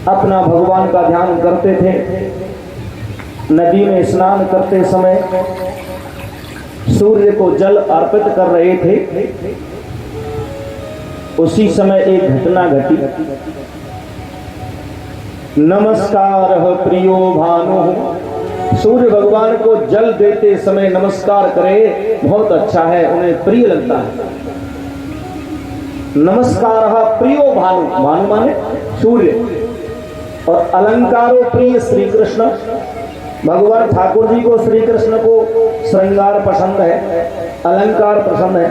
अपना भगवान का ध्यान करते थे। नदी में स्नान करते समय सूर्य को जल अर्पित कर रहे थे। उसी समय एक घटना घटी। नमस्कार प्रियो भानु, सूर्य भगवान को जल देते समय नमस्कार करे, बहुत अच्छा है, उन्हें प्रिय लगता है। नमस्कार प्रियो भानु, भानु माने सूर्य, और अलंकारो प्रिय श्री कृष्ण। भगवान ठाकुर जी को, श्री कृष्ण को श्रृंगार पसंद है, अलंकार पसंद है।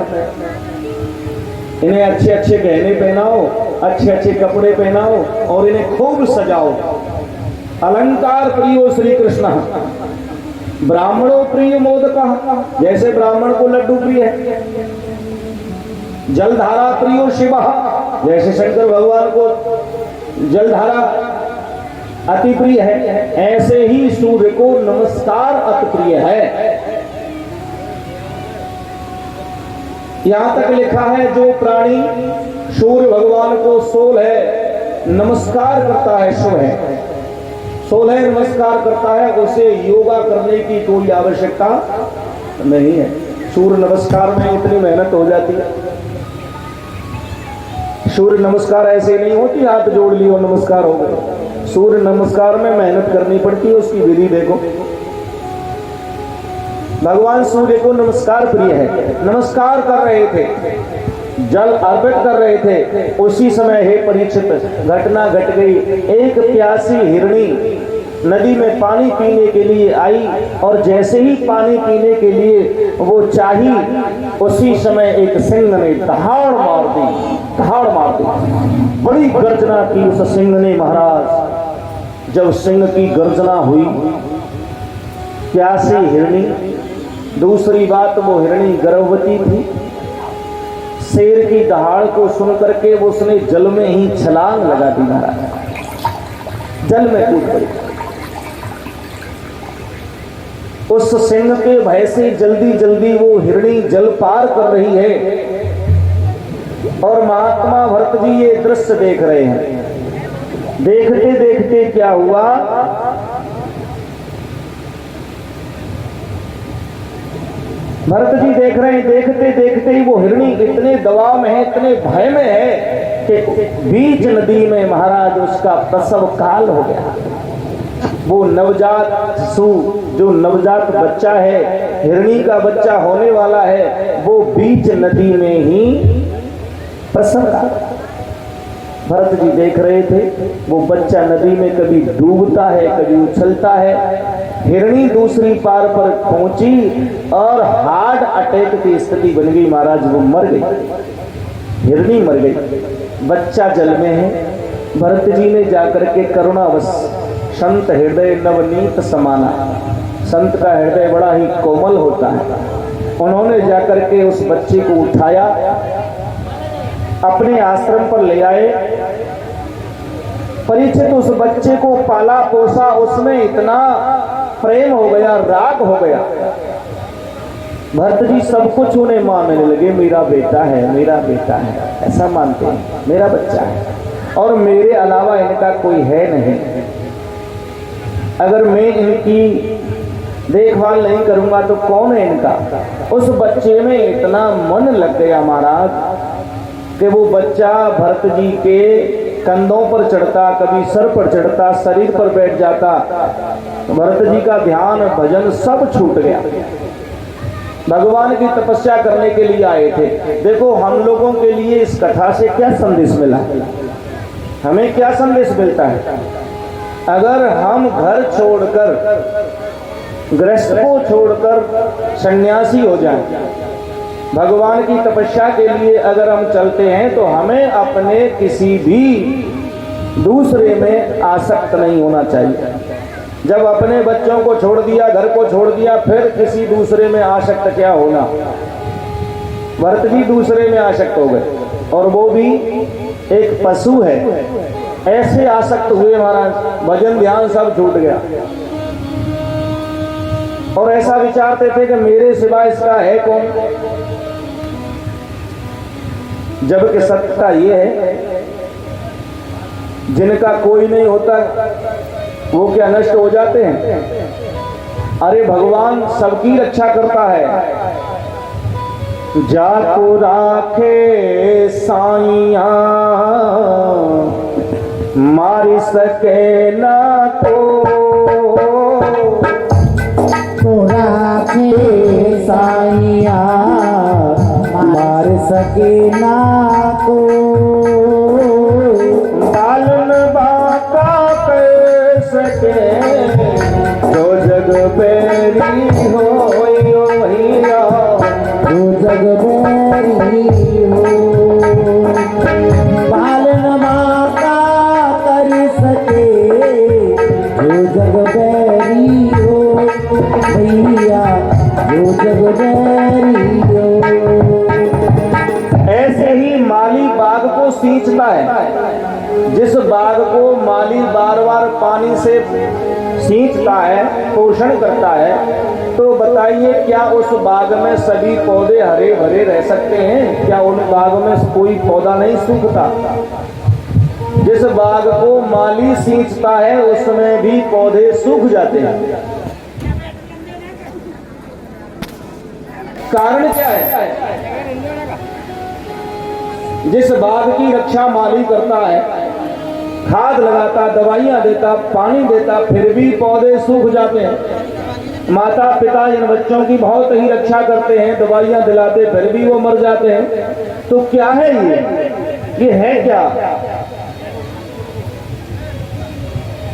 इन्हें अच्छे अच्छे गहने पहनाओ, अच्छे अच्छे कपड़े पहनाओ और इन्हें खूब सजाओ। अलंकार प्रियो श्री कृष्ण। ब्राह्मणों प्रिय मोदक, जैसे ब्राह्मण को लड्डू प्रिय है। जलधारा प्रियो शिव, जैसे शंकर भगवान को जलधारा अति प्रिय है, ऐसे ही सूर्य को नमस्कार अति प्रिय है। यहां तक लिखा है जो प्राणी सूर्य भगवान को 16 नमस्कार करता है, शुभ है। 16 नमस्कार करता है, उसे योगा करने की कोई आवश्यकता नहीं है। सूर्य नमस्कार में इतनी मेहनत हो जाती है। सूर्य नमस्कार ऐसे नहीं होती हाथ जोड़ ली और नमस्कार हो गए। सूर्य नमस्कार में मेहनत करनी पड़ती है, उसकी विधि देखो। भगवान सूर्य को नमस्कार प्रिय है। नमस्कार कर रहे थे, जल अर्पित कर रहे थे। उसी समय हे परीक्षित, घटना घट गई। एक प्यासी हिरणी नदी में पानी पीने के लिए आई, और जैसे ही पानी पीने के लिए वो चाही, उसी समय एक सिंह ने दहाड़ मार दी, दहाड़ मार दी। बड़ी गर्जना की उस सिंह ने महाराज। जब सिंह की गर्जना हुई, प्यासी हिरणी, दूसरी बात वो हिरणी गर्भवती थी। शेर की दहाड़ को सुन करके वो उसने जल में ही छलांग लगा दी महाराज, जल में कूद पड़ी। उस सिंह के भय से जल्दी जल्दी वो हिरणी जल पार कर रही है, और महात्मा भरत जी ये दृश्य देख रहे हैं। देखते देखते क्या हुआ, भरत जी देख रहे हैं, देखते देखते ही वो हिरणी इतने दबाव में है, इतने भय में है कि बीच नदी में महाराज उसका प्रसव काल हो गया। वो नवजात शिशु, जो नवजात बच्चा है, हिरणी का बच्चा होने वाला है, वो बीच नदी में ही प्रसव का। भरत जी देख रहे थे, वो बच्चा नदी में कभी डूबता है, कभी उछलता है। हिरणी दूसरी पार पर पहुंची और हार्ट अटैक की स्थिति बन गई महाराज, वो मर गई, हिरणी मर गई, बच्चा जल में है। भरत जी ने जाकर के करुणावश, संत हृदय नवनीत समाना, संत का हृदय बड़ा ही कोमल होता है, उन्होंने जाकर के उस बच्चे को उठाया, अपने आश्रम पर ले आए। परीक्षित उस बच्चे को पाला पोसा, उसमें इतना प्रेम हो गया, राग हो गया। भरत जी सब कुछ उन्हें मानने लगे, मेरा बेटा है, मेरा बेटा है, ऐसा मानते हैं, मेरा बच्चा है, और मेरे अलावा इनका कोई है नहीं। अगर मैं इनकी देखभाल नहीं करूंगा तो कौन है इनका। उस बच्चे में इतना मन लग गया महाराज कि वो बच्चा भरत जी के कंधों पर चढ़ता, कभी सर पर चढ़ता, शरीर पर बैठ जाता। भरत जी का ध्यान, भजन सब छूट गया। भगवान की तपस्या करने के लिए आए थे। देखो हम लोगों के लिए इस कथा से क्या संदेश मिला, हमें क्या संदेश मिलता है। अगर हम घर छोड़कर, गृहस्थ को छोड़कर सन्यासी हो जाएं, भगवान की तपस्या के लिए अगर हम चलते हैं, तो हमें अपने किसी भी दूसरे में आसक्त नहीं होना चाहिए। जब अपने बच्चों को छोड़ दिया, घर को छोड़ दिया, फिर किसी दूसरे में आसक्त क्या होना। भरत जी दूसरे में आसक्त हो गए, और वो भी एक पशु है, ऐसे आसक्त हुए महाराज, भजन ध्यान सब छूट गया। और ऐसा विचारते थे कि मेरे सिवा इसका है कौन। जबकि सत्यता ये है, जिनका कोई नहीं होता वो क्या नष्ट हो जाते हैं? अरे भगवान सबकी रक्षा करता है। जाको राखे साइया मार सके ना तो राखे साइया मार सके ना को पालन बाका कर सके जो जग बैरी हो भैया, जो जग बैरी हो। पालन माता कर सके जो जग बैरी हो भैया, जो जग बैरी हो। ऐसे ही माली बाग को सींचता है। जिस बाग को माली बार बार पानी से सींचता है, पोषण करता है, तो बताइए क्या उस बाग में सभी पौधे हरे भरे रह सकते हैं? क्या उन बाग में कोई पौधा नहीं सूखता? जिस बाग को माली सींचता है उसमें भी पौधे सूख जाते हैं। कारण क्या है? जिस बाग की रक्षा माली करता है, खाद लगाता, दवाइयां देता, पानी देता, फिर भी पौधे सूख जाते हैं। माता पिता इन बच्चों की बहुत ही रक्षा करते हैं, दवाइयां दिलाते, फिर भी वो मर जाते हैं। तो क्या है ये है क्या?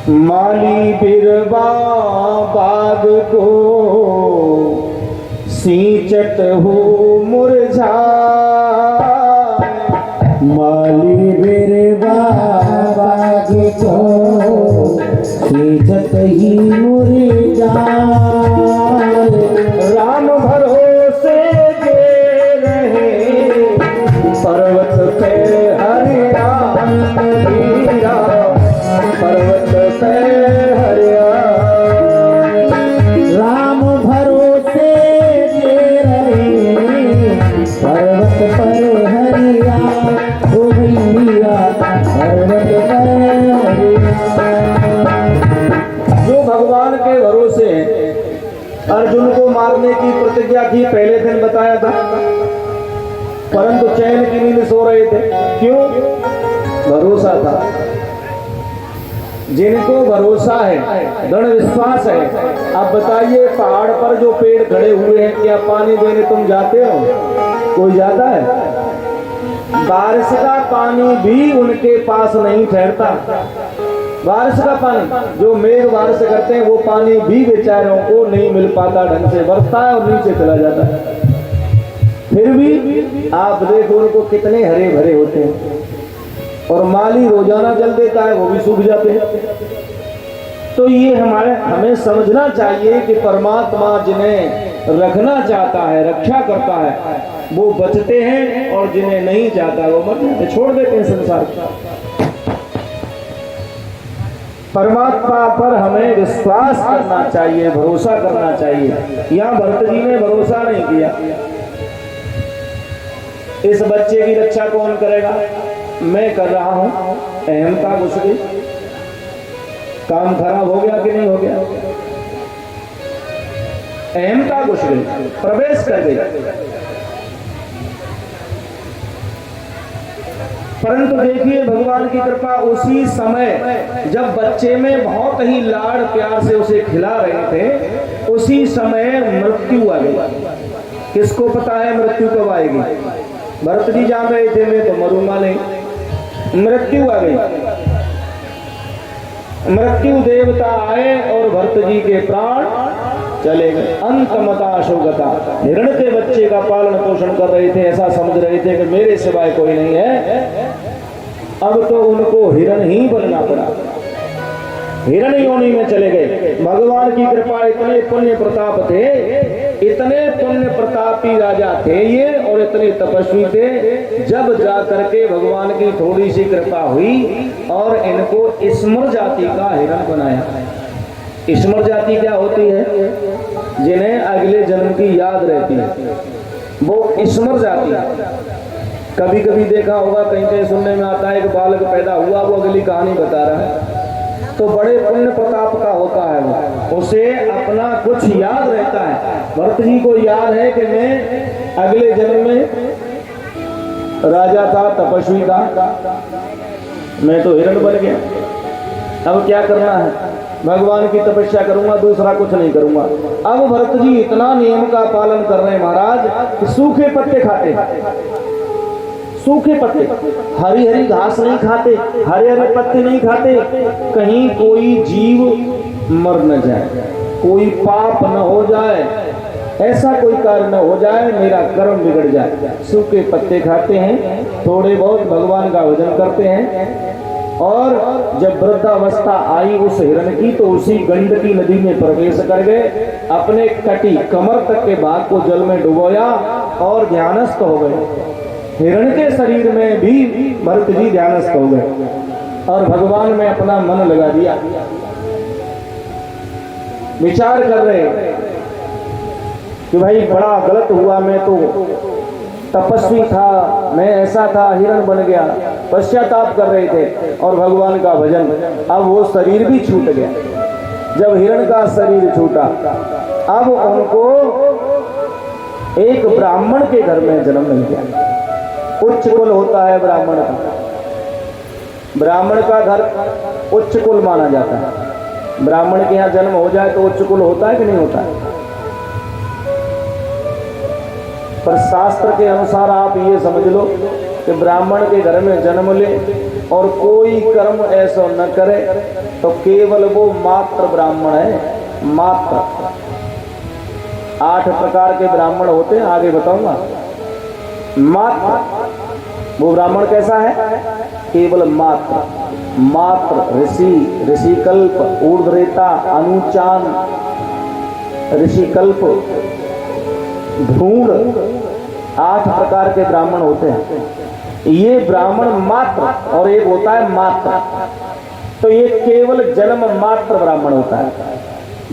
माली बिरवा बाग को सींचत हो मुरझा, माली बिरवा बाग को सींचत ही मुरझाए। राम भरोसे जे रहे पर्वत पे हरियाण, पर्वत पे हरियाण। राम भरोसे जे रहे पर्वत पर हरिया, ओ भैया पर्वत पर हरिया। जो भगवान के भरोसे अर्जुन को मारने की प्रतिज्ञा की, पहले दिन बताया था, परंतु चैन की नींद सो रहे थे। क्यों? भरोसा था। जिनको भरोसा है, दृढ़ विश्वास है। अब बताइए पहाड़ पर जो पेड़ खड़े हुए हैं, क्या पानी देने तुम जाते हो? कोई जाता है? बारिश का पानी भी उनके पास नहीं ठहरता। बारिश का पानी जो मेघ बारिश करते हैं वो पानी भी बेचारों को नहीं मिल पाता, ढंग से बरसता है और नीचे चला जाता है। फिर भी आप देखो उनको कितने हरे भरे होते हैं। और माली रोजाना जल देता है, वो भी सूख जाते हैं। तो ये हमें समझना चाहिए कि परमात्मा जिन्हें रखना चाहता है, रक्षा करता है, वो बचते हैं, और जिन्हें नहीं चाहता वो मर जाते, छोड़ देते हैं संसार को। परमात्मा पर हमें विश्वास करना चाहिए, भरोसा करना चाहिए। यहाँ भरत जी ने भरोसा नहीं किया। इस बच्चे की रक्षा कौन करेगा? मैं कर रहा हूं। अहमता घुस गई, काम खराब हो गया कि नहीं हो गया? अहमता घुस गई, प्रवेश कर गई। परंतु देखिए भगवान की कृपा, उसी समय जब बच्चे में बहुत ही लाड़ प्यार से उसे खिला रहे थे, उसी समय मृत्यु आ गई। किसको पता है मृत्यु कब आएगी? भरत जी जान रहे थे मैं तो मरूंगा नहीं। मृत्यु आ गई। मृत्यु देवता आए और भरत जी के प्राण चले गए। अंतमता अशोकता। हिरण के बच्चे का पालन पोषण कर रहे थे, ऐसा समझ रहे थे कि मेरे सिवाय कोई नहीं है। अब तो उनको हिरण ही बनना पड़ा, हिरण योनि में चले गए। भगवान की कृपा, इतने पुण्य प्रताप थे, इतने पुण्य प्रतापी राजा थे ये, और इतने तपस्वी थे। जब जा करके भगवान की थोड़ी सी कृपा हुई और इनको स्मर जाति का हिरण बनाया। स्मर जाति क्या होती है? जिन्हें अगले जन्म की याद रहती है, वो स्मर जाति। कभी कभी देखा होगा, कहीं कहीं सुनने में आता है कि बालक पैदा हुआ, वो अगली कहानी बता रहा है, तो बड़े पुण्य प्रताप का होता है वो, उसे अपना कुछ याद रहता है। भरत जी को याद है कि मैं अगले जन्म में राजा था, तपस्वी था, मैं तो हिरण बन गया, अब क्या करना है, भगवान की तपस्या करूंगा, दूसरा कुछ नहीं करूंगा। अब भरत जी इतना नियम का पालन कर रहे हैं महाराज कि सूखे पत्ते खाते, सूखे पत्ते, हरी हरी घास नहीं खाते, हरे हरे पत्ते नहीं खाते, कहीं कोई जीव मर न जाए, कोई पाप न हो जाए, ऐसा कोई कार्य न हो जाए, मेरा कर्म बिगड़ जाए। सूखे पत्ते खाते हैं, थोड़े बहुत भगवान का भजन करते हैं। और जब वृद्धावस्था आई उस हिरण की, तो उसी गंडकी नदी में प्रवेश कर गए, अपने कटी कमर तक के भाग को जल में डुबोया और ध्यानस्थ हो गए। हिरण के शरीर में भी भरत जी ध्यानस्थ हो गए और भगवान में अपना मन लगा दिया। विचार कर रहे कि भाई बड़ा गलत हुआ, मैं तो तपस्वी था, मैं ऐसा था, हिरण बन गया, पश्चाताप कर रहे थे और भगवान का भजन। अब वो शरीर भी छूट गया। जब हिरण का शरीर छूटा, अब उनको एक ब्राह्मण के घर में जन्म मिल गया। उच्च कुल होता है ब्राह्मण का, ब्राह्मण का घर उच्च कुल माना जाता है। ब्राह्मण के यहाँ जन्म हो जाए तो उच्च कुल होता है कि नहीं होता है? पर शास्त्र के अनुसार आप ये समझ लो कि ब्राह्मण के घर में जन्म ले और कोई कर्म ऐसा न करे तो केवल वो मात्र ब्राह्मण है। मात्र 8 प्रकार के ब्राह्मण होते हैं, आगे बताऊंगा। मात्र वो ब्राह्मण कैसा है? केवल मात्र, मात्र ऋषि, ऋषिकल्प, ऊर्ध्वरेता, अनुचान, ऋषिकल्प, भ्रूण, 8 प्रकार के ब्राह्मण होते हैं। ये ब्राह्मण मात्र, और एक होता है मात्र, तो ये केवल जन्म मात्र ब्राह्मण होता है,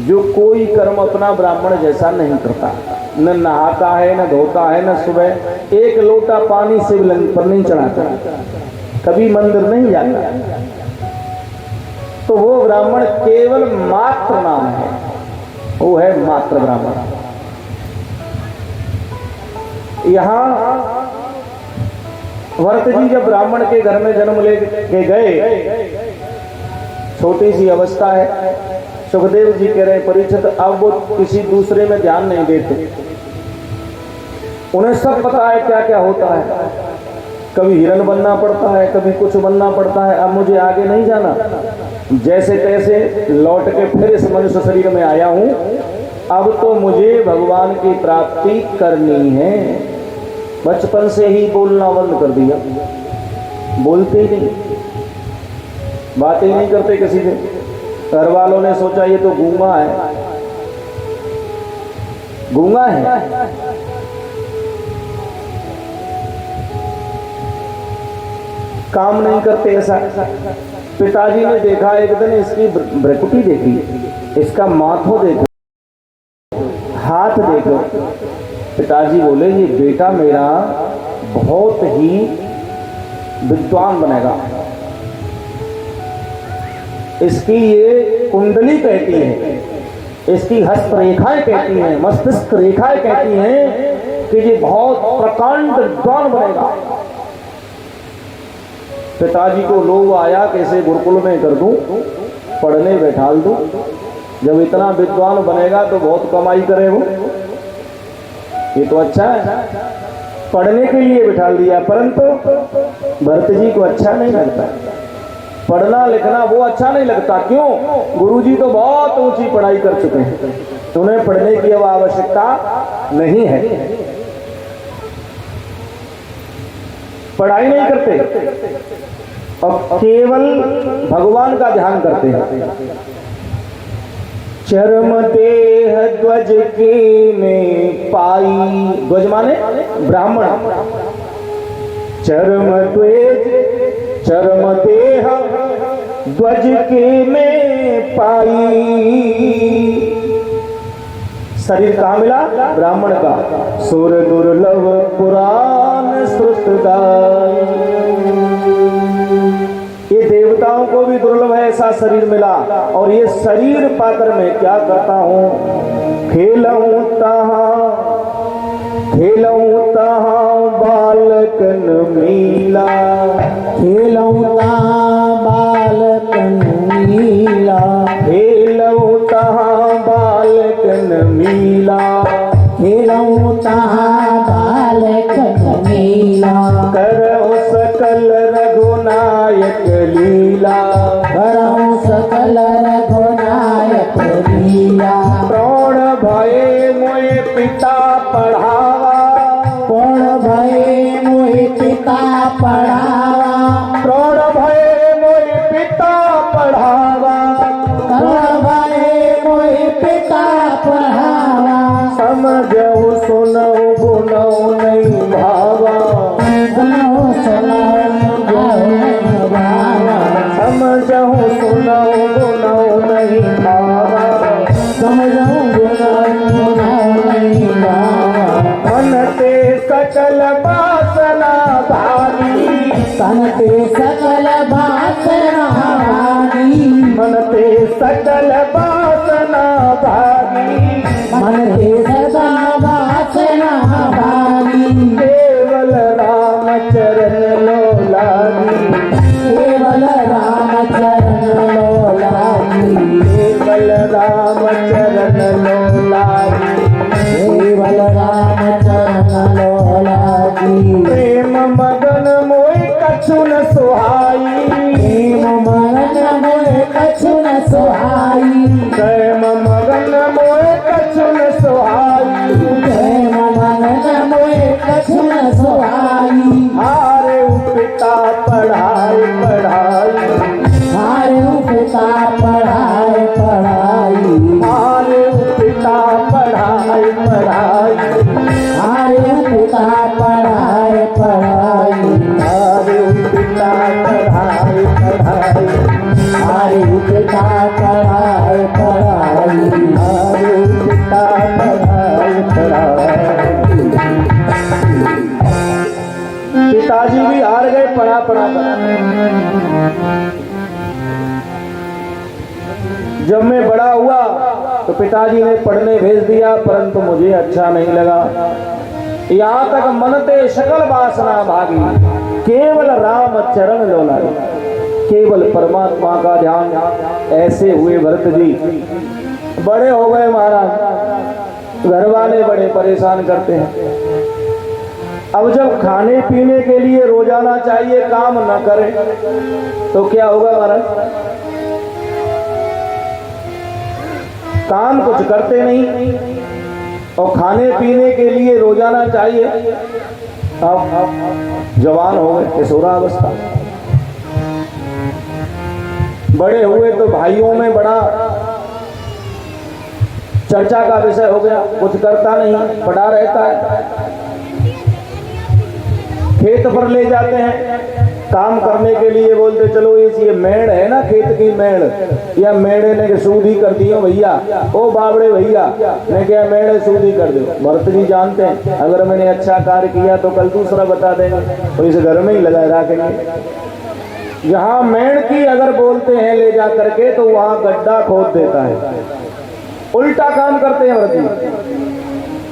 जो कोई कर्म अपना ब्राह्मण जैसा नहीं करता, न नहाता है, न धोता है, न सुबह एक लोटा पानी शिवलिंग पर नहीं चढ़ाता, कभी मंदिर नहीं जाता, तो वो ब्राह्मण केवल मात्र नाम है, वो है मात्र ब्राह्मण। यहाँ भरत जी जब ब्राह्मण के घर में जन्म ले के गए, छोटी सी अवस्था है, सुखदेव जी कह रहे परीक्षित अब वो किसी दूसरे में ध्यान नहीं देते, उन्हें सब पता है क्या क्या होता है, कभी हिरण बनना पड़ता है, कभी कुछ बनना पड़ता है, अब मुझे आगे नहीं जाना, जैसे तैसे लौट के फिर इस मनुष्य शरीर में आया हूं, अब तो मुझे भगवान की प्राप्ति करनी है। बचपन से ही बोलना बंद कर दिया, बोलते ही नहीं, बातें नहीं करते किसी से। घर वालों ने सोचा ये तो गूंगा है, गूंगा है, काम नहीं करते ऐसा। पिताजी ने देखा एक दिन, इसकी भ्रकुटी देखी, इसका माथो देखो, हाथ देखो। पिताजी बोले ये बेटा मेरा बहुत ही विद्वान बनेगा, इसकी ये कुंडली कहती है, इसकी हस्त रेखाएं कहती हैं, मस्तिष्क रेखाएं कहती हैं कि ये बहुत प्रकांड विद्वान बनेगा। पिताजी को लोभ आया कैसे गुरुकुल में कर दूं, पढ़ने बैठाल दूं, जब इतना विद्वान बनेगा तो बहुत कमाई करे वो, ये तो अच्छा है, पढ़ने के लिए बिठाल दिया। परंतु भरत जी को अच्छा नहीं लगता, पढ़ना लिखना वो अच्छा नहीं लगता। क्यों? गुरुजी तो बहुत ऊंची पढ़ाई कर चुके हैं, उन्हें पढ़ने की अब आवश्यकता नहीं है, पढ़ाई नहीं करते और केवल भगवान का ध्यान करते हैं। चरम देह ध्वज के में पाई, ध्वज माने ब्राह्मण, चरम द्वेज, चरम देह ध्वज के में पाई, शरीर कहाँ मिला? ब्राह्मण का। सुर दुर्लभ पुराण श्रुत गाय, ये देवताओं को भी दुर्लभ है ऐसा शरीर मिला। और ये शरीर पाकर मैं क्या करता हूँ? खेलऊं तहाँ बालकन मीला, खेलऊं तहाँ बालकन मीला, खेलऊं तहाँ बालकन मीला, खेलऊं तहाँ बालकन मीला, करऊं सकल रघुनायक लीला, करऊं सकल रघुनायक लीला। प्राण भये मोए पिता पढ़ावा, प्राण भये मोहि पिता पढ़ावा, प्राण भये मोए पिता पढ़ावा, प्राण भये मोहि पिता पढ़ावा, समझऊ सुनऊ गुनऊ नहीं भावा, गुनऊ सुनऊ भावा, समझऊ सुनऊ गुनऊ नहीं भावा, समझऊ गुनऊ नहीं भावा। मन ते सकल वासना भागी, तन ते सकल वासना भागी, मन ते सकल वासना भागी, मन ते सदा वासना भागी, केवल राम चरण लो लागी, केवल राम चरण लो लागी, केवल राम चरण लो लागी, केवल राम चरण लो लागी। प्रेम मगन मोहि कछु न सुहाई, प्रेम मगन मोहि कछु न सुहाई, प्रेम मगन मोहि कछु न सुहाई, प्रेम मगन मोहि कछु न सुहाई। हारे पिता पढ़ाई पढ़ाई, हारे पिता पढ़ाई पढ़ाई, हारे पिता पढ़ाई पढ़ाई, हारे पिता पढ़ाई पढ़ाई, हारे पिता पढ़ाई पढ़ाई, हारे पिता पढ़ाई पढ़ाई, हारे पिता पढ़ाई पढ़ाई। पिताजी भी हार गए पढ़ा पढ़ा कर। जब मैं बड़ा हुआ तो पिताजी ने पढ़ने भेज दिया, परंतु मुझे अच्छा नहीं लगा। यहाँ तक मनते सकल वासना भागी, केवल राम चरण लोला, केवल परमात्मा का ध्यान। ऐसे हुए भरत जी, बड़े हो गए महाराज, घर वाले बड़े परेशान करते हैं। अब जब खाने पीने के लिए रोजाना चाहिए, काम न करें तो क्या होगा महाराज? काम कुछ करते नहीं और खाने पीने के लिए रोजाना चाहिए। अब जवान हो गए, किशोरावस्था, बड़े हुए तो भाइयों में बड़ा चर्चा का विषय हो गया। कुछ करता नहीं, पड़ा रहता है। खेत पर ले जाते हैं काम करने के लिए, बोलते चलो ये मेड़ है ना, खेत की मेड़, या मेड़े ने सूदी कर दी हो भैया, ओ बाबड़े भैया ने क्या मेड़े सूदी कर दो। भरत जी जानते हैं अगर मैंने अच्छा कार्य किया तो कल दूसरा बता देंगे, तो इस घर में ही लगाए रखेंगे। जहाँ मेड़ की अगर बोलते हैं ले जा करके, तो वहाँ गड्ढा खोद देता है। उल्टा काम करते हैं भरत जी।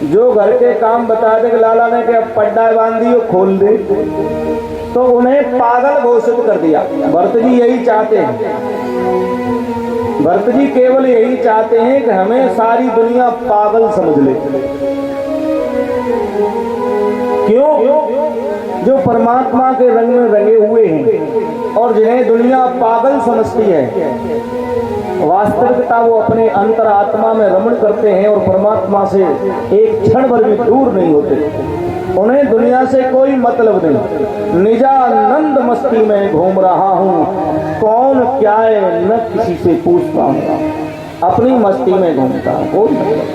जो घर के काम बता दे लाला ने कि अब पड्डा बांध दियो, खोल दे, तो उन्हें पागल घोषित कर दिया। भरत जी यही चाहते हैं, भरत जी केवल यही चाहते हैं कि हमें सारी दुनिया पागल समझ ले। क्यों? जो परमात्मा के रंग में रंगे हुए हैं और जिन्हें दुनिया पागल समझती है, वास्तविकता वो अपने अंतरात्मा में रमण करते हैं और परमात्मा से एक क्षण भर भी दूर नहीं होते। उन्हें दुनिया से कोई मतलब नहीं। निजानंद मस्ती में घूम रहा हूँ, कौन क्या है न किसी से पूछता हूँ, अपनी मस्ती में घूमता हूँ, कोई मतलब।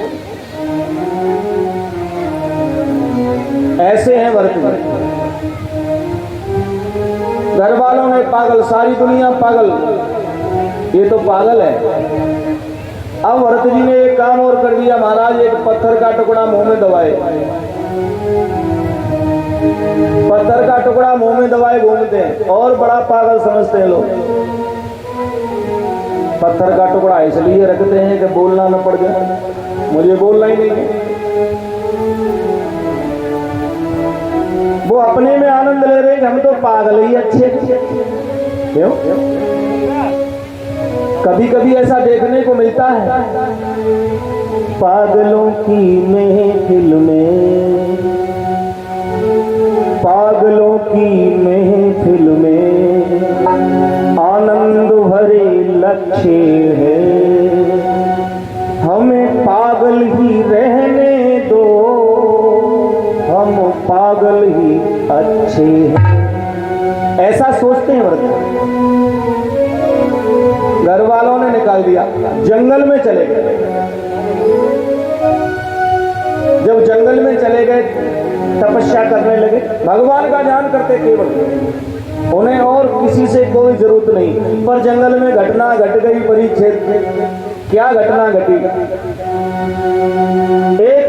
ऐसे हैं भरत जी। घर वालों ने पागल, सारी दुनिया पागल, ये तो पागल है। अब भरत जी ने एक काम और कर दिया महाराज, एक पत्थर का टुकड़ा मुंह में दबाए, पत्थर का टुकड़ा मुंह में दबाए घूमते हैं, और बड़ा पागल समझते हैं लोग। पत्थर का टुकड़ा इसलिए रखते हैं कि बोलना न पड़ जाए, मुझे बोलना ही नहीं है। वो अपने में आनंद ले रहे हैं कि हम तो पागल ही अच्छे। क्यों? कभी कभी ऐसा देखने को मिलता है, पागलों की महफिल में, पागलों की महफिल में आनंद भरे लक्ष्य है, हमें पागल ही रहने दो, हम पागल ही अच्छे हैं। ऐसा सोचते हैं व्रत। घर वालों ने निकाल दिया, जंगल में चले गए। जब जंगल में चले गए तपस्या करने लगे, भगवान का ध्यान करते केवल, उन्हें और किसी से कोई जरूरत नहीं। पर जंगल में घटना घट गई परीक्षित। क्या घटना घटी? एक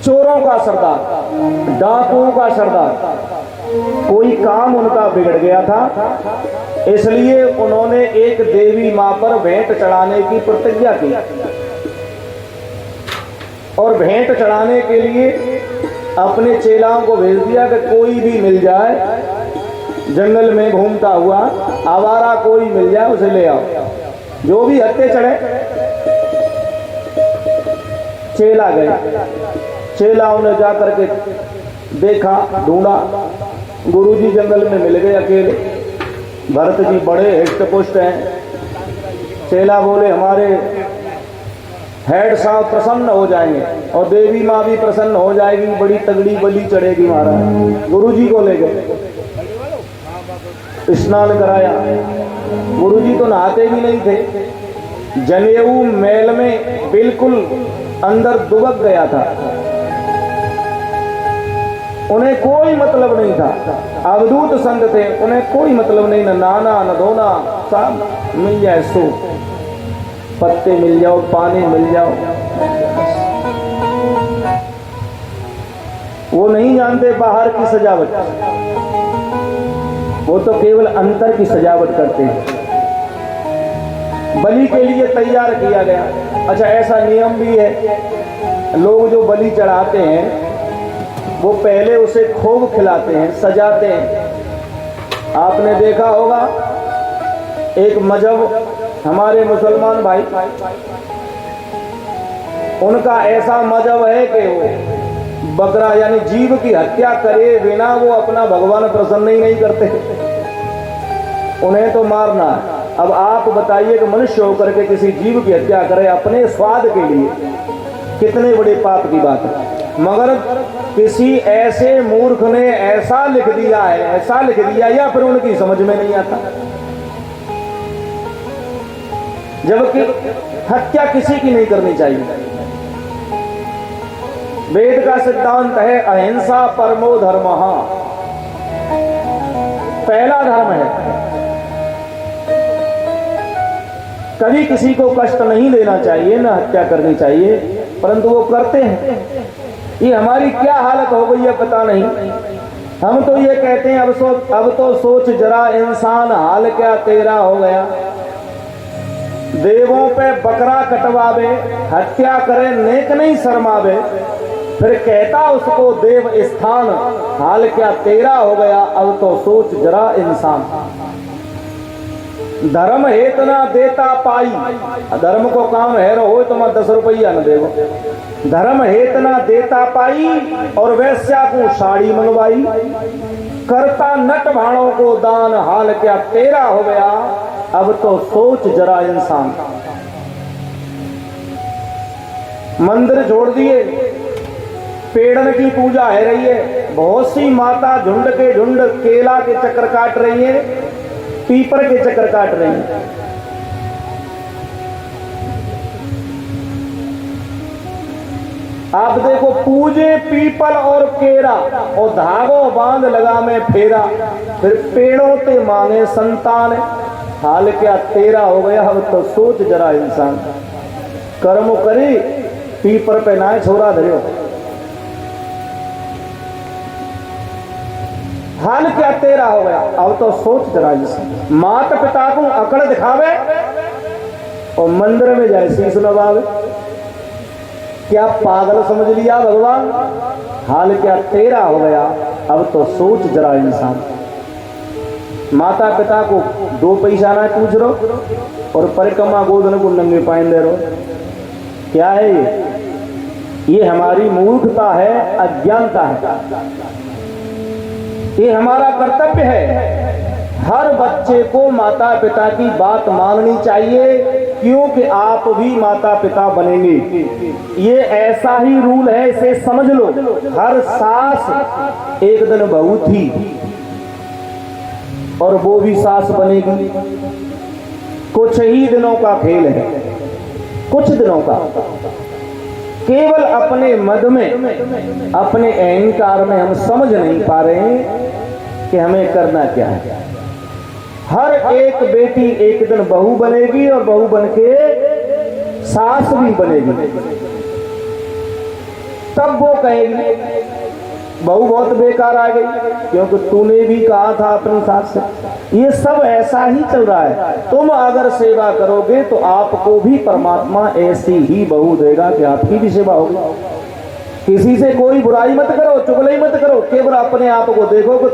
चोरों का सरदार, डाकुओं का सरदार, कोई काम उनका बिगड़ गया था, इसलिए उन्होंने एक देवी मां पर भेंट चढ़ाने की प्रतिज्ञा की, और भेंट चढ़ाने के लिए अपने चेलाओं को भेज दिया कि कोई भी मिल जाए, जंगल में घूमता हुआ आवारा कोई मिल जाए उसे ले आओ, जो भी हत्थे चढ़े। चेला गए, चेलाओं ने जाकर के देखा, ढूंढा, गुरुजी जंगल में मिल गए अकेले। भरत जी बड़े हृष्ट-पुष्ट हैं। चेला बोले हमारे हेड साहब प्रसन्न हो जाएंगे और देवी माँ भी प्रसन्न हो जाएगी, बड़ी तगड़ी बलि चढ़ेगी महाराज। गुरुजी को ले गए, स्नान कराया। गुरुजी तो नहाते भी नहीं थे, जनेऊ मैल में बिल्कुल अंदर दुबक गया था, उन्हें कोई मतलब नहीं था। अवधूत संत थे, उन्हें कोई मतलब नहीं, न नहाना न धोना, सब मिल जाए, सो पत्ते मिल जाओ, पानी मिल जाओ। वो नहीं जानते बाहर की सजावट, वो तो केवल अंतर की सजावट करते हैं। बलि के लिए तैयार किया गया। अच्छा, ऐसा नियम भी है, लोग जो बलि चढ़ाते हैं वो पहले उसे खूब खिलाते हैं, सजाते हैं। आपने देखा होगा एक मजहब हमारे मुसलमान भाई, उनका ऐसा मजहब है कि वो बकरा यानी जीव की हत्या करे बिना वो अपना भगवान प्रसन्न ही नहीं करते, उन्हें तो मारना है। अब आप बताइए कि मनुष्य होकर के किसी जीव की हत्या करे अपने स्वाद के लिए, कितने बड़े पाप की बात है। मगर किसी ऐसे मूर्ख ने ऐसा लिख दिया है, ऐसा लिख दिया, या फिर उनकी समझ में नहीं आता, जबकि हत्या किसी की नहीं करनी चाहिए। वेद का सिद्धांत है अहिंसा परमो धर्मः, पहला धर्म है। कभी किसी को कष्ट नहीं देना चाहिए, न हत्या करनी चाहिए, परंतु वो करते हैं। ये हमारी क्या हालत हो गई है पता नहीं। हम तो ये कहते हैं अब तो सोच जरा इंसान हाल क्या तेरा हो गया। देवों पे बकरा कटवावे, हत्या करे, नेक नहीं शर्मावे, फिर कहता उसको देव स्थान, हाल क्या तेरा हो गया। अब तो सोच जरा इंसान। धर्म हेतना देता पाई, धर्म को काम है रहो तो मैं 10 रुपया न देवो। धर्म हेतना देता पाई और वैश्या को साड़ी मंगवाई, करता नट भाड़ों को दान, हाल क्या तेरा हो गया। अब तो सोच जरा इंसान। मंदिर छोड़ दिए, पेड़न की पूजा है रही है, बहुत सी माता झुंड के झुंड केला के चक्कर काट रही है, पीपर के चक्कर काट रही है। आप देखो, पूजे पीपल और केरा और धागो बांध लगा में फेरा, फिर पेड़ों ते मांगे संतान। हाल क्या तेरा हो गया। अब तो सोच जरा इंसान, कर्म करी पीपर पे ना छोरा धरियो। हाल क्या तेरा हो गया, अब तो सोच जरा इंसान। माता पिता को अकड़ दिखावे और मंदिर में जाए शीश नवावे। क्या पागल समझ लिया भगवान। हाल क्या तेरा हो गया, अब तो सोच जरा इंसान। माता पिता को 2 पैसा ना पूछ रो और परिक्रमा गोदन को नंगे पाइन दे रो। क्या है ये हमारी मूर्खता है, अज्ञानता है। ये हमारा कर्तव्य है। हर बच्चे को माता पिता की बात माननी चाहिए, क्योंकि आप भी माता पिता बनेंगे। ये ऐसा ही रूल है, इसे समझ लो। हर सास एक दिन बहू थी और वो भी सास बनेगी। कुछ ही दिनों का खेल है, कुछ दिनों का। केवल अपने मद में, अपने अहंकार में हम समझ नहीं पा रहे हैं कि हमें करना क्या है। हर एक बेटी एक दिन बहू बनेगी और बहू बनके सास भी बनेगी। तब वो कहेगी बहू बहुत बेकार आ गई, क्योंकि तूने भी कहा था अपनी सास से। ये सब ऐसा ही चल रहा है। तुम अगर सेवा करोगे तो आपको भी परमात्मा ऐसी ही बहू देगा कि आपकी भी सेवा होगी। किसी से कोई बुराई मत करो, चुगली मत करो, केवल अपने आप को देखो कि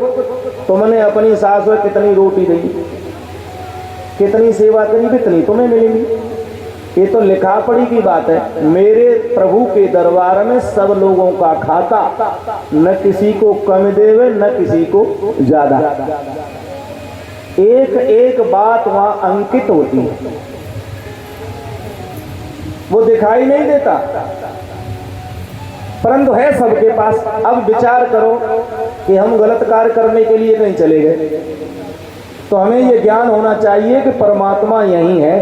तुमने अपनी सास में कितनी रोटी दी, कितनी सेवा करी, कितनी तुम्हें मिलेगी। ये तो लिखा पढ़ी की बात है। मेरे प्रभु के दरबार में सब लोगों का खाता, न किसी को कम देवे न किसी को ज्यादा। एक एक बात वहां अंकित होती है, वो दिखाई नहीं देता, परंतु है सबके पास। अब विचार करो कि हम गलत कार्य करने के लिए कहीं चले गए, तो हमें ये ज्ञान होना चाहिए कि परमात्मा यही है,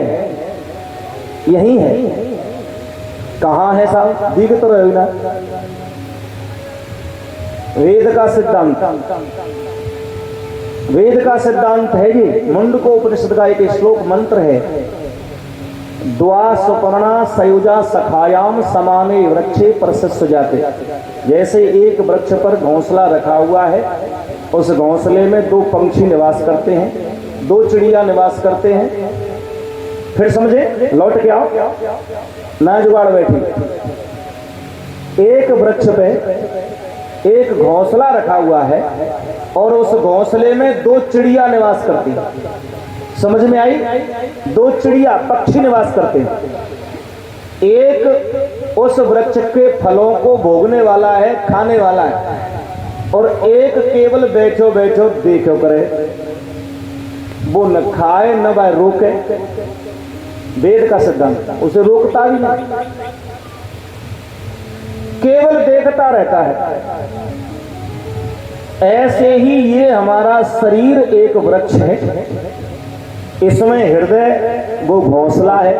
यही है। कहां है साहब, दिख तो रहे ना। वेद का सिद्धांत, वेद का सिद्धांत है ये। मुंडकोपनिषद का एक श्लोक मंत्र है, द्वा सुपर्णा सयुजा सखायाम समाने वृक्षे परसस्व जाते। जैसे एक वृक्ष पर घोंसला रखा हुआ है, उस घोंसले में 2 पंछी निवास करते हैं, 2 चिड़िया निवास करते हैं। फिर समझे, लौट के आओ ना जुगाड़ बैठी। एक वृक्ष पे एक घोंसला रखा हुआ है और उस घोंसले में 2 चिड़िया निवास करती हैं। समझ में आई? 2 चिड़िया पक्षी निवास करते हैं। एक उस वृक्ष के फलों को भोगने वाला है, खाने वाला है, और एक केवल बैठो बैठो देखो करे। वो न खाए न भाई रोके। वेद का सिद्धांत, उसे रोकता भी नहीं, केवल देखता रहता है। ऐसे ही ये हमारा शरीर एक वृक्ष है, इसमें हृदय वो घोंसला है,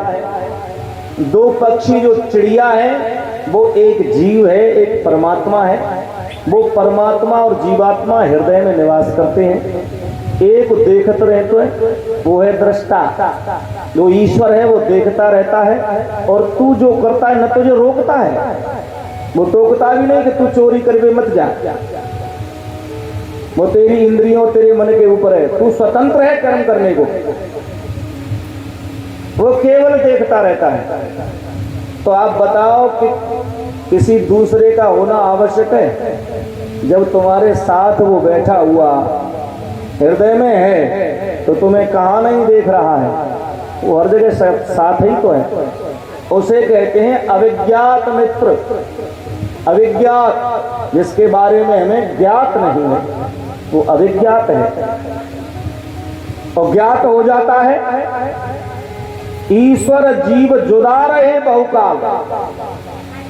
2 पक्षी जो चिड़िया है वो एक जीव है, एक परमात्मा है। वो परमात्मा और जीवात्मा हृदय में निवास करते हैं। एक देखते रहते हैं, वो है दृष्टा, जो ईश्वर है वो देखता रहता है। और तू जो करता है न तुझे रोकता है, वो टोकता भी नहीं कि तू चोरी करके मत जा। वो तेरी इंद्रियों तेरे मन के ऊपर है, तू स्वतंत्र है कर्म करने को। वो केवल देखता रहता है। तो आप बताओ कि किसी दूसरे का होना आवश्यक है? जब तुम्हारे साथ वो बैठा हुआ हृदय में है तो तुम्हें कहाँ नहीं देख रहा है, वो हर जगह साथ ही तो है। उसे कहते हैं अविज्ञात मित्र। अविज्ञात, जिसके बारे में हमें ज्ञात नहीं है, वो अविज्ञात है। और ज्ञात हो जाता है, ईश्वर जीव जुदा रहे बहुकाल।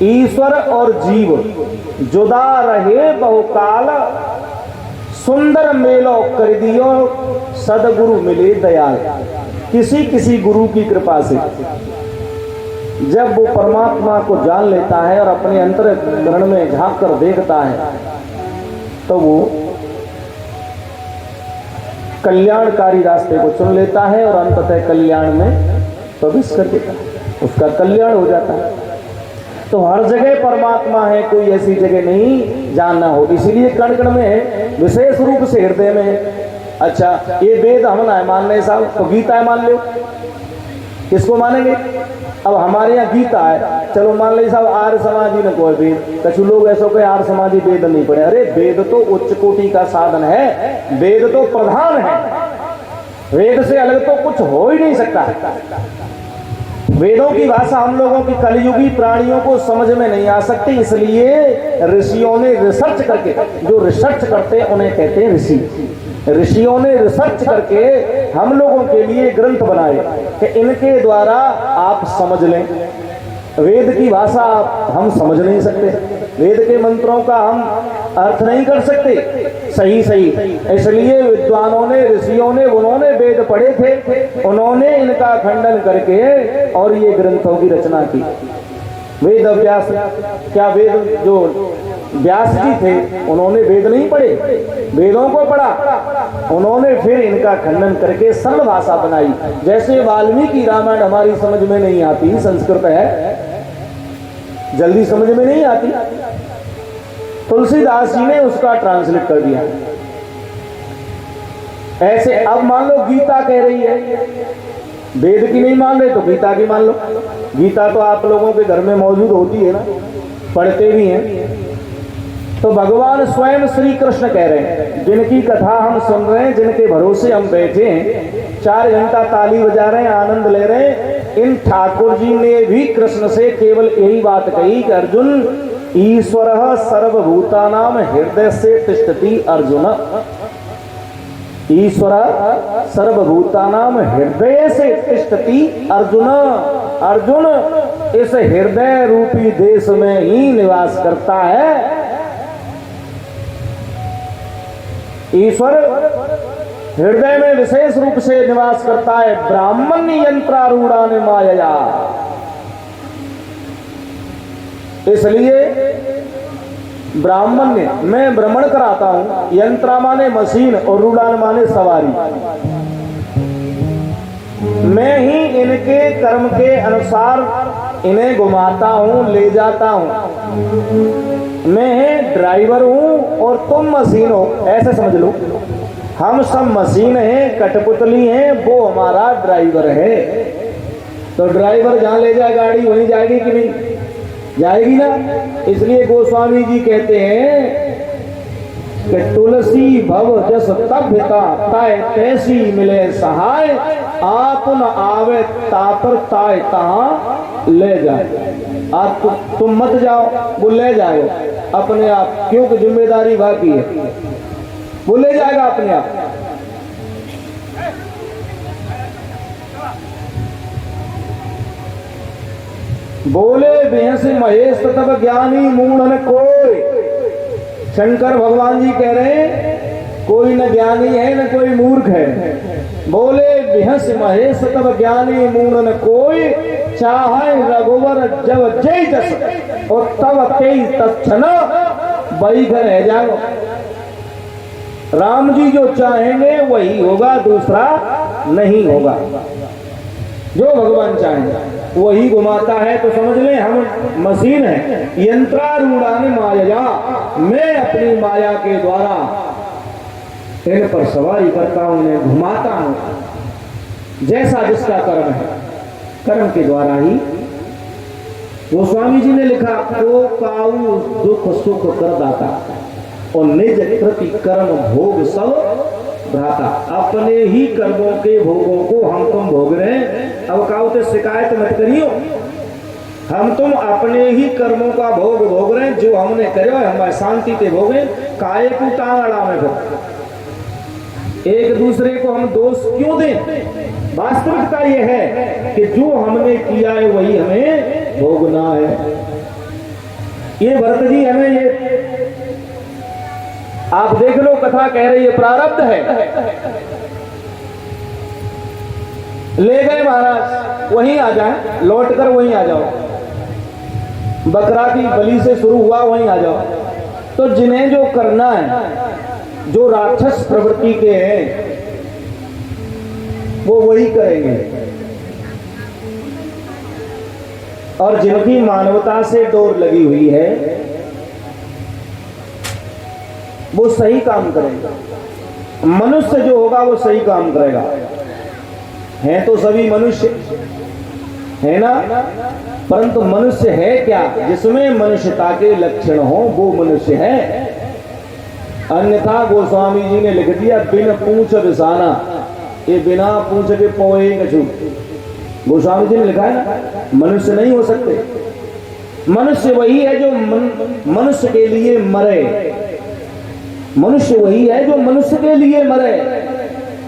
ईश्वर और जीव जुदा रहे बहुकाल, सुंदर मेलो कर दियो सदगुरु मिले दयाल। किसी किसी गुरु की कृपा से जब वो परमात्मा को जान लेता है और अपने अंतर्करण में झांक कर देखता है, तो वो कल्याणकारी रास्ते को चुन लेता है और अंततः कल्याण में प्रवेश कर देता है, उसका कल्याण हो जाता है। तो हर जगह परमात्मा है, कोई ऐसी जगह नहीं जहां ना हो। इसीलिए कण कण में विशेष रूप से हृदय में। अच्छा, ये वेद हम ना मान रहे साहब, तो गीता मान लो, किसको मानेंगे? अब हमारे यहाँ गीता है, चलो मान ली साहब आर्य समाजी ने कोई वेद, कछु लोग ऐसा कोई आर्य समाजी वेद नहीं पढ़े। अरे वेद तो उच्च कोटि का साधन है, वेद तो प्रधान है, वेद से अलग तो कुछ हो ही नहीं सकता। वेदों की भाषा हम लोगों की कलयुगी प्राणियों को समझ में नहीं आ सकती, इसलिए ऋषियों ने रिसर्च करके, जो रिसर्च करते हैं उन्हें कहते हैं ऋषि। ऋषियों ने रिसर्च करके हम लोगों के लिए ग्रंथ बनाए कि इनके द्वारा आप समझ लें। वेद की भाषा हम समझ नहीं सकते, वेद के मंत्रों का हम अर्थ नहीं कर सकते सही, इसलिए विद्वानों ने, ऋषियों ने, उन्होंने वेद पढ़े थे, उन्होंने इनका खंडन करके और ये ग्रंथों की रचना की। वेद व्यास, क्या वेद जो व्यास जी थे उन्होंने वेद नहीं पढ़े, वेदों को पढ़ा, उन्होंने फिर इनका खंडन करके सरल भाषा बनाई। जैसे वाल्मीकि रामायण हमारी समझ में नहीं आती, संस्कृत है, जल्दी समझ में नहीं आती, तुलसीदास जी ने उसका ट्रांसलेट कर दिया। ऐसे अब मान लो गीता कह रही है, वेद की नहीं मान रहे तो गीता की मान लो। गीता तो आप लोगों के घर में मौजूद होती है ना, पढ़ते भी हैं। तो भगवान स्वयं श्री कृष्ण कह रहे हैं, जिनकी कथा हम सुन रहे हैं, जिनके भरोसे हम बैठे हैं, 4 घंटा ताली बजा रहे हैं, आनंद ले रहे हैं, इन ठाकुर जी ने भी कृष्ण से केवल यही बात कही कि अर्जुन, ईश्वर सर्वभूतानाम हृदय से तिष्ठति अर्जुन। ईश्वर सर्वभूतानाम हृदय से तिष्ठति अर्जुन। अर्जुन इस हृदय रूपी देश में ही निवास करता है। ईश्वर हृदय में विशेष रूप से निवास करता है। ब्राह्मण यंत्रारूढ़ान माया, इसलिए ब्राह्मण मैं भ्रमण कराता हूं, यंत्रा माने मशीन और रूढ़ान माने सवारी। मैं ही इनके कर्म के अनुसार इन्हें घुमाता हूं, ले जाता हूं। मैं ड्राइवर हूं और तुम मशीन हो, ऐसे समझ लो। हम सब मशीन हैं, कठपुतली हैं, वो हमारा ड्राइवर है। तो ड्राइवर जहां ले जाए गाड़ी वहीं जाएगी कि नहीं? जाएगी ना। इसलिए गोस्वामी जी कहते हैं कि तुलसी भव जस तभ्यता ताय तैसी मिले सहाय, आप न आवे तापर ताय तहां ले जाए। आप तुम मत जाओ, वो ले जाए अपने आप, क्योंकि जिम्मेदारी बाकी है, वो ले जाएगा अपने आप। बोले बेहस महेश तब ज्ञानी मूढ़ न कोई। शंकर भगवान जी कह रहे हैं कोई न ज्ञानी है न कोई मूर्ख है। बोले बेहस महेश तब ज्ञानी मूढ़ न कोई, चाहे रघुवर जब जय जस और तब तेज तत्क्षण वही घर रह जाओ। राम जी जो चाहेंगे वही होगा, दूसरा नहीं होगा। जो भगवान चाहेंगे वही घुमाता है। तो समझ लें हम मशीन है, यंत्रारूढ़ान माया, मैं अपनी माया के द्वारा इन पर सवारी करता हूं, इन्हें घुमाता हूं। जैसा जिसका कर्म है, कर्म के द्वारा ही। गोस्वामी जी ने लिखा, को काऊ दुख सुख कर दाता और निज प्रति कर्म भोग सब भ्राता। अपने ही कर्मों के भोगों को हम तुम भोग रहे हैं। अब काऊ तो शिकायत मत करियो, हम तुम अपने ही कर्मों का भोग भोग रहे हैं। जो हमने करे हमारे शांति से भोगे, काये को टांगड़ा में फिर एक दूसरे को हम दोष क्यों दें? वास्तविकता यह है कि जो हमने किया है वही हमें भोगना है। ये भरत जी हमें ये आप देख लो, कथा कह रही है प्रारब्ध है। ले गए महाराज, वहीं आ जाए, लौट कर वहीं आ जाओ। बकरा की बलि से शुरू हुआ, वहीं आ जाओ। तो जिन्हें जो करना है, जो राक्षस प्रवृत्ति के हैं, वो वही करेंगे, और जिनकी मानवता से डोर लगी हुई है वो सही काम करेगा। मनुष्य जो होगा वो सही काम करेगा। हैं तो सभी मनुष्य, है ना, परंतु मनुष्य है क्या? जिसमें मनुष्यता के लक्षण हो वो मनुष्य है। अन्यथा गोस्वामी जी ने लिख दिया बिन पूंछ बिसाना, ये बिना पूंछ के पोए कछु। गोस्वामी जी ने लिखा है ना, मनुष्य नहीं हो सकते। मनुष्य वही है जो मनुष्य के लिए मरे। मनुष्य वही है जो मनुष्य के लिए मरे,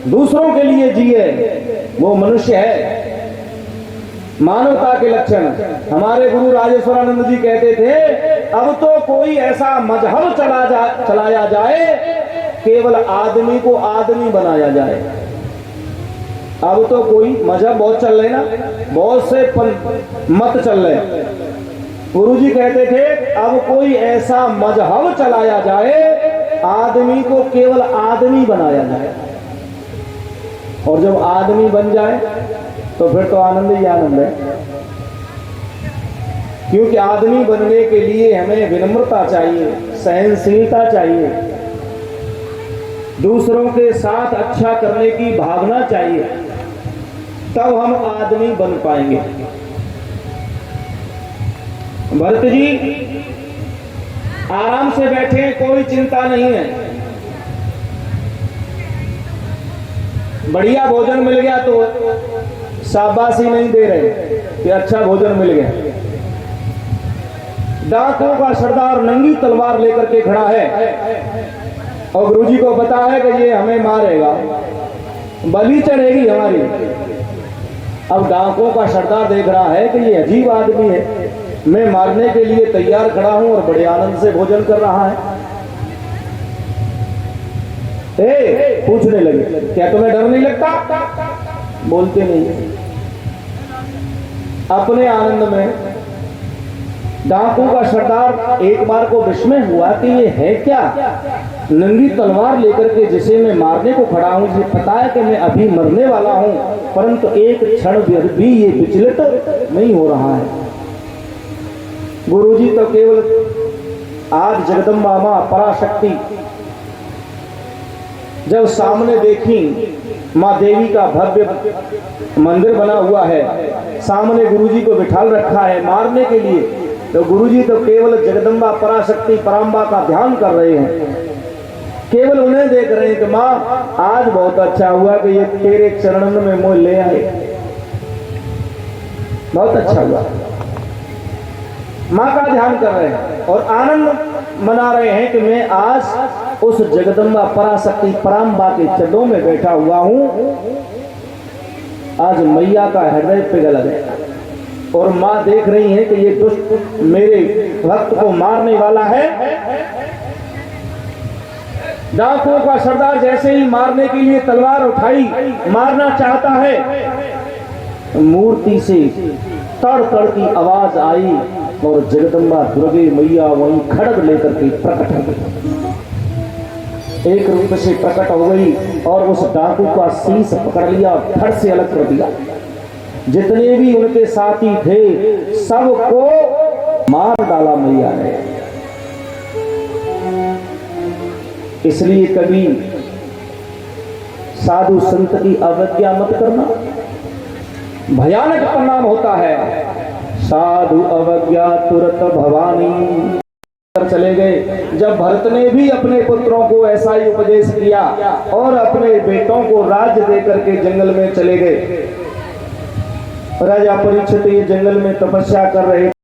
दूसरों के लिए जिए, वो मनुष्य है। मानवता के लक्षण हमारे गुरु राजेश्वरानंद जी कहते थे, अब तो कोई ऐसा मजहब चलाया जाए, केवल आदमी को आदमी बनाया जाए। अब तो कोई मजहब बहुत चल रहे ना, बहुत से मत चल रहे। गुरु जी कहते थे अब कोई ऐसा मजहब चलाया जाए, आदमी को केवल आदमी बनाया जाए, और जब आदमी बन जाए तो फिर तो आनंद ही आनंद है। क्योंकि आदमी बनने के लिए हमें विनम्रता चाहिए, सहनशीलता चाहिए, दूसरों के साथ अच्छा करने की भावना चाहिए, तब हम आदमी बन पाएंगे। भरत जी आराम से बैठे, कोई चिंता नहीं है, बढ़िया भोजन मिल गया तो शाबाशी नहीं दे रहे कि अच्छा भोजन मिल गया। डाकुओं का सरदार नंगी तलवार लेकर के खड़ा है और गुरुजी को पता है कि ये हमें मारेगा, बलि चढ़ेगी हमारी। अब डाकुओं का सरदार देख रहा है कि ये अजीब आदमी है, मैं मारने के लिए तैयार खड़ा हूं और बड़े आनंद से भोजन कर रहा है। पूछने लगे क्या तुम्हें डर नहीं लगता? बोलते नहीं। अपने आनंद में डाकू का सरदार एक बार को विस्मय हुआ कि ये है क्या, नंगी तलवार लेकर के जिसे मैं मारने को खड़ा हूं, मुझे पता है कि मैं अभी मरने वाला हूं, परंतु एक क्षण भी ये विचलित नहीं हो रहा है। गुरुजी तो केवल आज जगदम्बा मां पराशक्ति जब सामने देखी, मां देवी का भव्य मंदिर बना हुआ है, सामने गुरुजी को बिठाल रखा है मारने के लिए, तो गुरुजी तो केवल जगदम्बा पराशक्ति पराम्बा का ध्यान कर रहे हैं, केवल उन्हें देख रहे हैं कि मां आज बहुत अच्छा हुआ कि ये तेरे चरणों में मोह ले आए, बहुत अच्छा हुआ। मां का ध्यान कर रहे हैं और आनंद मना रहे हैं कि मैं आज उस जगदम्बा पराशक्ति पराम्बा के चरणों में बैठा हुआ हूं, आज मैया का हृदय पिघल गया। और मां देख रही है कि ये दुष्ट मेरे भक्त को मारने वाला है। डाकुओं का सरदार जैसे ही मारने के लिए तलवार उठाई, मारना चाहता है, मूर्ति से तड़ तड़ की आवाज आई और जगदम्बा दुर्गे मैया वहीं खड़ग लेकर के प्रकट हो गई, एक रूप से प्रकट हो गई और उस डाकू का शीश पकड़ लिया, धड़ से अलग कर दिया। जितने भी उनके साथी थे सबको मार डाला मैया ने। इसलिए कभी साधु संत की अवज्ञा मत करना, भयानक परिणाम होता है। साधु अवज्ञा तुरत भवानी चले गए। जब भरत ने भी अपने पुत्रों को ऐसा ही उपदेश किया और अपने बेटों को राज्य देकर के जंगल में चले गए। राजा परीक्षित ये जंगल में तपस्या कर रहे